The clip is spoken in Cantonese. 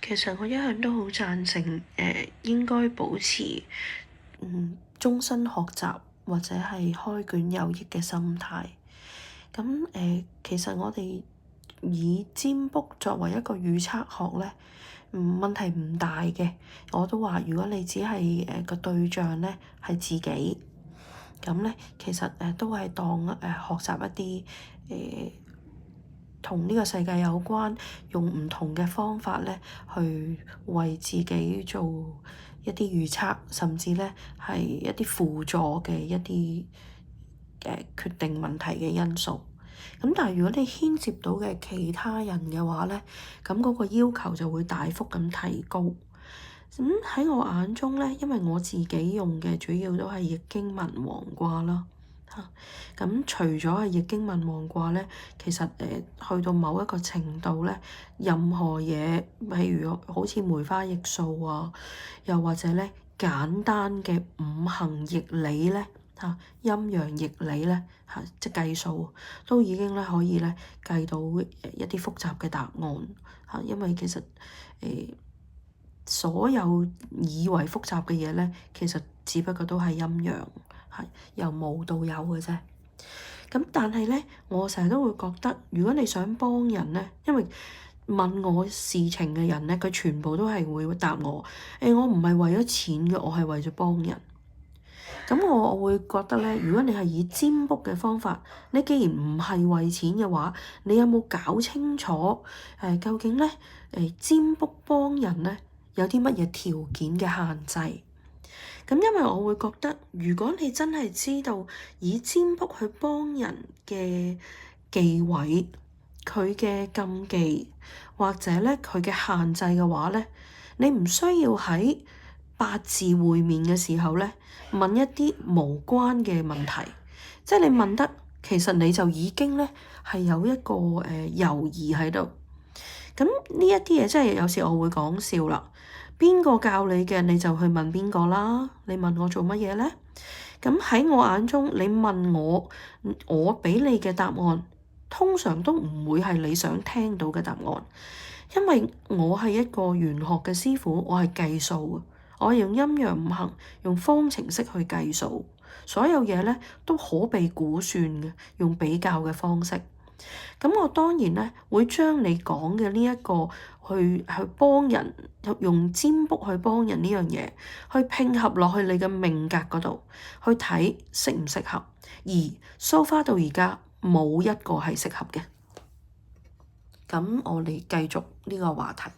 其實我一向都好贊成應該保持終身學習或者係開卷有益嘅心態。咁其實我哋以占卜作為一個預測學咧，問題唔大嘅。我都話，如果你只係個對象咧係自己，咁咧其實都係當學習一啲同呢個世界有關，用唔同嘅方法咧去為自己做一啲預測，甚至咧係一啲輔助嘅一啲決定問題嘅因素。咁但係如果你牽涉到嘅其他人嘅話咧，咁嗰個要求就會大幅咁提高。咁喺我眼中咧，因為我自己用嘅主要都係易經文王卦啦。咁除咗係易經文王卦咧，其實去到某一個程度咧，任何嘢，譬如好似梅花易數啊，又或者咧簡單嘅五行易理咧，陰陽易理咧，即係計數都已經咧可以咧計到一啲複雜嘅答案。因為其實所有以為複雜嘅嘢咧，其實只不過都係陰陽，由無到有嘅啫。咁但係咧，我成日都會覺得，如果你想幫人咧，因為問我事情嘅人咧，佢全部都係會答我，我唔係為咗錢嘅，我係為咗幫人。咁我會覺得咧，如果你係以占卜嘅方法，你既然唔係為錢嘅話，你有冇搞清楚究竟咧占卜幫人咧有啲乜嘢條件嘅限制？咁因為我會覺得，如果你真係知道以占卜去幫人嘅忌諱、佢嘅禁忌或者咧佢嘅限制嘅話咧，你唔需要喺八字會面嘅時候咧問一啲無關嘅問題，即係你問得其實你就已經咧係有一個猶豫喺度。咁呢一啲嘢真係有時我會講笑啦。邊個教你嘅你就去問邊個啦。你問我做乜嘢咧？咁喺我眼中，你問我，我俾你嘅答案通常都唔會係你想聽到嘅答案，因為我係一個玄學嘅師傅，我係計數嘅，我係用陰陽五行，用方程式去計數，所有嘢咧都可被估算嘅，用比較嘅方式。咁我當然咧會將你講嘅呢一個去幫人，用占卜去幫人呢樣嘢，去拼合落去你嘅命格嗰度，去睇適唔適合。而 so far 到而家冇一個係適合嘅。咁我哋繼續呢個話題。